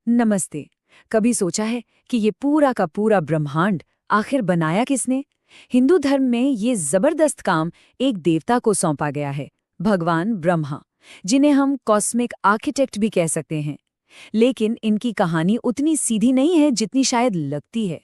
नमस्ते। कभी सोचा है कि ये पूरा का पूरा ब्रह्मांड आखिर बनाया किसने? हिंदू धर्म में ये जबरदस्त काम एक देवता को सौंपा गया है, भगवान ब्रह्मा, जिन्हें हम कॉस्मिक आर्किटेक्ट भी कह सकते हैं। लेकिन इनकी कहानी उतनी सीधी नहीं है जितनी शायद लगती है।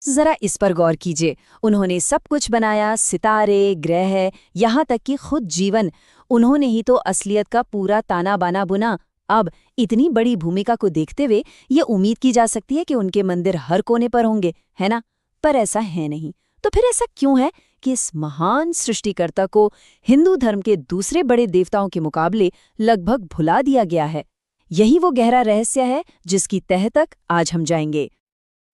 जरा इस पर गौर कीजिए। उन्होंने सब कुछ बनाया, सितारे, ग्रह, यहाँ तक कि खुद जीवन। उन्होंने ही तो असलियत का पूरा ताना बाना बुना। अब इतनी बड़ी भूमिका को देखते हुए ये उम्मीद की जा सकती है कि उनके मंदिर हर कोने पर होंगे, है ना? पर ऐसा है नहीं। तो फिर ऐसा क्यों है कि इस महान सृष्टिकर्ता को हिंदू धर्म के दूसरे बड़े देवताओं के मुकाबले लगभग भुला दिया गया है? यही वो गहरा रहस्य है जिसकी तह तक आज हम जाएंगे।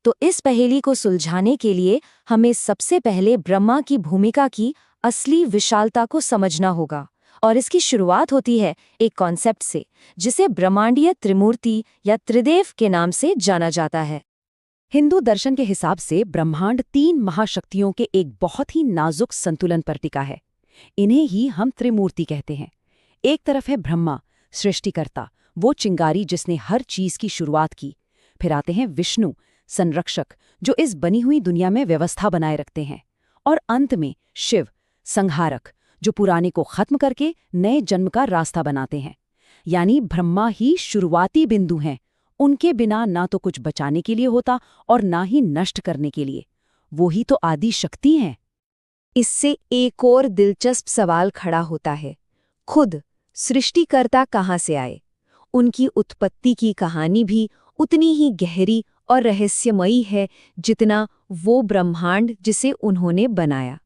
तो इस पहेली को सुलझाने के लिए हमें सबसे पहले ब्रह्मा की भूमिका की असली विशालता को समझना होगा। और इसकी शुरुआत होती है एक कॉन्सेप्ट से, जिसे ब्रह्मांडीय त्रिमूर्ति या त्रिदेव के नाम से जाना जाता है। हिंदू दर्शन के हिसाब से ब्रह्मांड 3 महाशक्तियों के एक बहुत ही नाजुक संतुलन पर टिका है। इन्हें ही हम त्रिमूर्ति कहते हैं। एक तरफ है ब्रह्मा, सृष्टिकर्ता, वो चिंगारी जिसने हर चीज की शुरुआत की। फिर आते हैं विष्णु, संरक्षक, जो इस बनी हुई दुनिया में व्यवस्था बनाए रखते हैं। और अंत में शिव, संहारक, जो पुराने को खत्म करके नए जन्म का रास्ता बनाते हैं। यानी ब्रह्मा ही शुरुआती बिंदु हैं। उनके बिना ना तो कुछ बचाने के लिए होता और ना ही नष्ट करने के लिए। वो ही तो आदि शक्ति हैं। इससे एक और दिलचस्प सवाल खड़ा होता है, खुद सृष्टिकर्ता कहाँ से आए? उनकी उत्पत्ति की कहानी भी उतनी ही गहरी और रहस्यमयी है जितना वो ब्रह्मांड जिसे उन्होंने बनाया।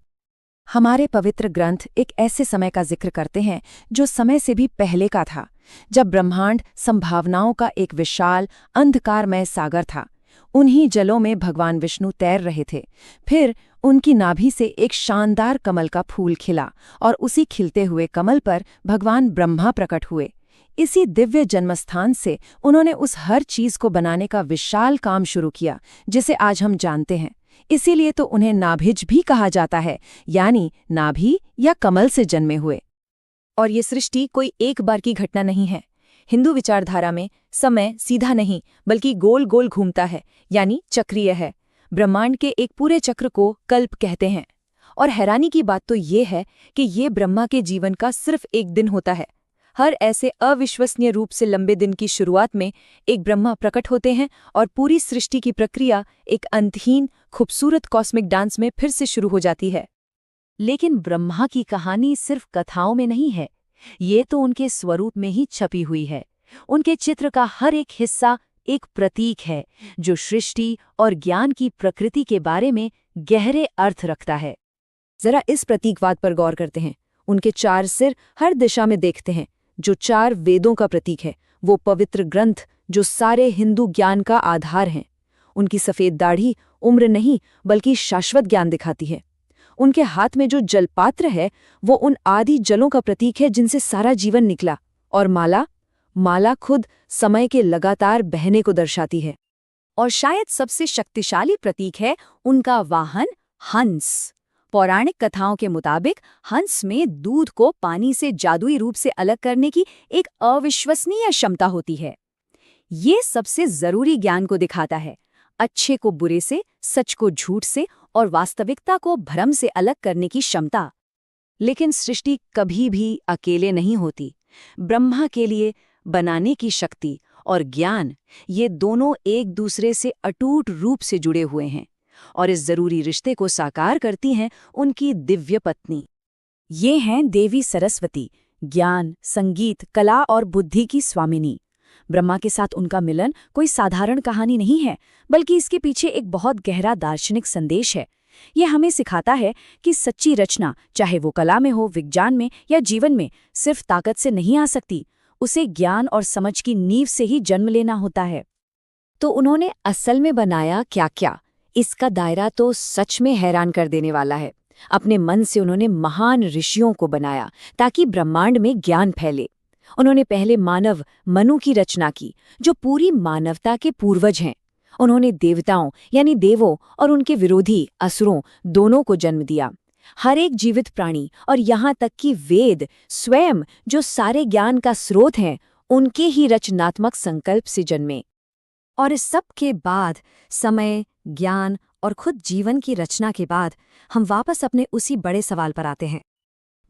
हमारे पवित्र ग्रंथ एक ऐसे समय का जिक्र करते हैं जो समय से भी पहले का था, जब ब्रह्मांड संभावनाओं का एक विशाल अंधकारमय सागर था। उन्हीं जलों में भगवान विष्णु तैर रहे थे। फिर उनकी नाभि से एक शानदार कमल का फूल खिला और उसी खिलते हुए कमल पर भगवान ब्रह्मा प्रकट हुए। इसी दिव्य जन्मस्थान से उन्होंने उस हर चीज को बनाने का विशाल काम शुरू किया जिसे आज हम जानते हैं। इसीलिए तो उन्हें नाभिज भी कहा जाता है, यानी नाभि या कमल से जन्मे हुए। और ये सृष्टि कोई एक बार की घटना नहीं है। हिंदू विचारधारा में समय सीधा नहीं बल्कि गोल गोल घूमता है, यानी चक्रीय है। ब्रह्मांड के एक पूरे चक्र को कल्प कहते हैं। और हैरानी की बात तो ये है कि ये ब्रह्मा के जीवन का सिर्फ एक दिन होता है। हर ऐसे अविश्वसनीय रूप से लंबे दिन की शुरुआत में एक ब्रह्मा प्रकट होते हैं और पूरी सृष्टि की प्रक्रिया एक अंतहीन खूबसूरत कॉस्मिक डांस में फिर से शुरू हो जाती है। लेकिन ब्रह्मा की कहानी सिर्फ कथाओं में नहीं है, ये तो उनके स्वरूप में ही छपी हुई है। उनके चित्र का हर एक हिस्सा एक प्रतीक है जो सृष्टि और ज्ञान की प्रकृति के बारे में गहरे अर्थ रखता है। जरा इस प्रतीकवाद पर गौर करते हैं। उनके 4 सिर हर दिशा में देखते हैं, जो 4 वेदों का प्रतीक है, वो पवित्र ग्रंथ जो सारे हिंदू ज्ञान का आधार हैं। उनकी सफ़ेद दाढ़ी उम्र नहीं बल्कि शाश्वत ज्ञान दिखाती है। उनके हाथ में जो जलपात्र है वो उन आदि जलों का प्रतीक है जिनसे सारा जीवन निकला। और माला खुद समय के लगातार बहने को दर्शाती है। और शायद सबसे शक्तिशाली प्रतीक है उनका वाहन हंस। पौराणिक कथाओं के मुताबिक हंस में दूध को पानी से जादुई रूप से अलग करने की एक अविश्वसनीय क्षमता होती है। ये सबसे जरूरी ज्ञान को दिखाता है, अच्छे को बुरे से, सच को झूठ से और वास्तविकता को भ्रम से अलग करने की क्षमता। लेकिन सृष्टि कभी भी अकेले नहीं होती। ब्रह्मा के लिए बनाने की शक्ति और ज्ञान, ये दोनों एक दूसरे से अटूट रूप से जुड़े हुए हैं। और इस जरूरी रिश्ते को साकार करती हैं उनकी दिव्य पत्नी। ये हैं देवी सरस्वती, ज्ञान, संगीत, कला और बुद्धि की स्वामिनी। ब्रह्मा के साथ उनका मिलन कोई साधारण कहानी नहीं है, बल्कि इसके पीछे एक बहुत गहरा दार्शनिक संदेश है। ये हमें सिखाता है कि सच्ची रचना, चाहे वो कला में हो, विज्ञान में या जीवन में, सिर्फ ताकत से नहीं आ सकती। उसे ज्ञान और समझ की नींव से ही जन्म लेना होता है। तो उन्होंने असल में बनाया क्या-क्या? इसका दायरा तो सच में हैरान कर देने वाला है। अपने मन से उन्होंने महान ऋषियों को बनाया ताकि ब्रह्मांड में ज्ञान फैले। उन्होंने पहले मानव मनु की रचना की, जो पूरी मानवता के पूर्वज हैं। उन्होंने देवताओं यानी देवों और उनके विरोधी असुरों दोनों को जन्म दिया। हर एक जीवित प्राणी और यहाँ तक कि वेद स्वयं, जो सारे ज्ञान का स्रोत हैं, उनके ही रचनात्मक संकल्प से जन्मे। और इस सब के बाद, समय, ज्ञान और खुद जीवन की रचना के बाद, हम वापस अपने उसी बड़े सवाल पर आते हैं।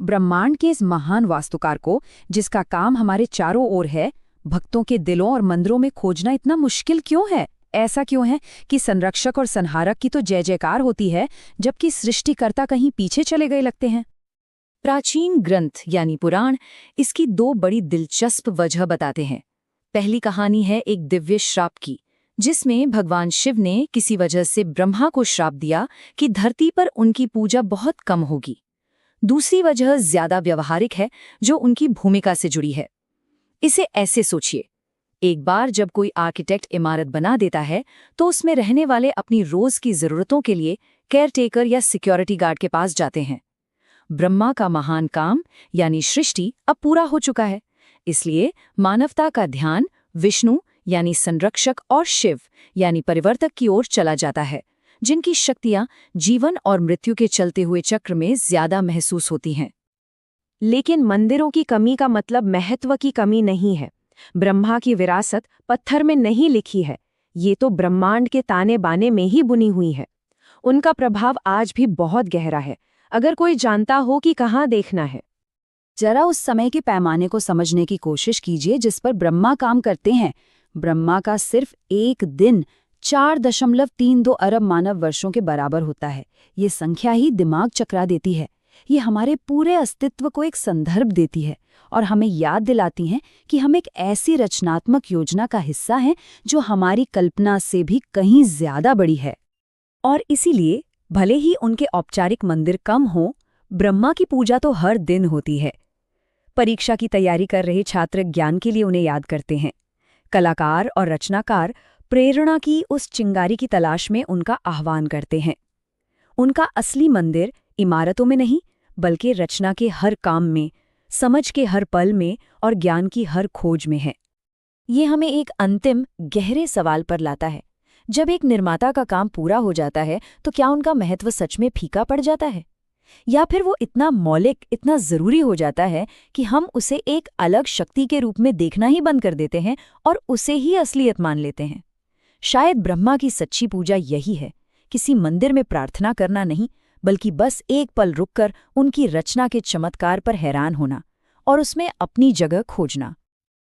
ब्रह्मांड के इस महान वास्तुकार को, जिसका काम हमारे चारों ओर है, भक्तों के दिलों और मंदिरों में खोजना इतना मुश्किल क्यों है? ऐसा क्यों है कि संरक्षक और संहारक की तो जय जयकार होती है, जबकि सृष्टिकर्ता कहीं पीछे चले गए लगते हैं? प्राचीन ग्रंथ यानी पुराण इसकी दो बड़ी दिलचस्प वजह बताते हैं। पहली कहानी है एक दिव्य श्राप की, जिसमें भगवान शिव ने किसी वजह से ब्रह्मा को श्राप दिया कि धरती पर उनकी पूजा बहुत कम होगी। दूसरी वजह ज्यादा व्यवहारिक है, जो उनकी भूमिका से जुड़ी है। इसे ऐसे सोचिए, एक बार जब कोई आर्किटेक्ट इमारत बना देता है तो उसमें रहने वाले अपनी रोज की जरूरतों के लिए केयरटेकर या सिक्योरिटी गार्ड के पास जाते हैं। ब्रह्मा का महान काम यानी सृष्टि अब पूरा हो चुका है, इसलिए मानवता का ध्यान विष्णु यानी संरक्षक और शिव यानी परिवर्तक की ओर चला जाता है, जिनकी शक्तियां जीवन और मृत्यु के चलते हुए चक्र में ज्यादा महसूस होती हैं। लेकिन मंदिरों की कमी का मतलब महत्व की कमी नहीं है। ब्रह्मा की विरासत पत्थर में नहीं लिखी है, ये तो ब्रह्मांड के ताने बाने में ही बुनी हुई है। उनका प्रभाव आज भी बहुत गहरा है, अगर कोई जानता हो कि कहाँ देखना है। जरा उस समय के पैमाने को समझने की कोशिश कीजिए जिस पर ब्रह्मा काम करते हैं। ब्रह्मा का सिर्फ एक दिन 4.32 अरब मानव वर्षों के बराबर होता है। ये संख्या ही दिमाग चकरा देती है। ये हमारे पूरे अस्तित्व को एक संदर्भ देती है और हमें याद दिलाती है कि हम एक ऐसी रचनात्मक योजना का हिस्सा हैं जो हमारी कल्पना से भी कहीं ज्यादा बड़ी है। और इसीलिए भले ही उनके औपचारिक मंदिर कम हों, ब्रह्मा की पूजा तो हर दिन होती है। परीक्षा की तैयारी कर रहे छात्र ज्ञान के लिए उन्हें याद करते हैं। कलाकार और रचनाकार प्रेरणा की उस चिंगारी की तलाश में उनका आह्वान करते हैं। उनका असली मंदिर इमारतों में नहीं, बल्कि रचना के हर काम में, समझ के हर पल में और ज्ञान की हर खोज में है। ये हमें एक अंतिम गहरे सवाल पर लाता है। जब एक निर्माता का काम पूरा हो जाता है तो क्या उनका महत्व सच में फीका पड़ जाता है, या फिर वो इतना मौलिक, इतना जरूरी हो जाता है कि हम उसे एक अलग शक्ति के रूप में देखना ही बंद कर देते हैं और उसे ही असलियत मान लेते हैं? शायद ब्रह्मा की सच्ची पूजा यही है, किसी मंदिर में प्रार्थना करना नहीं, बल्कि बस एक पल रुककर उनकी रचना के चमत्कार पर हैरान होना और उसमें अपनी जगह खोजना।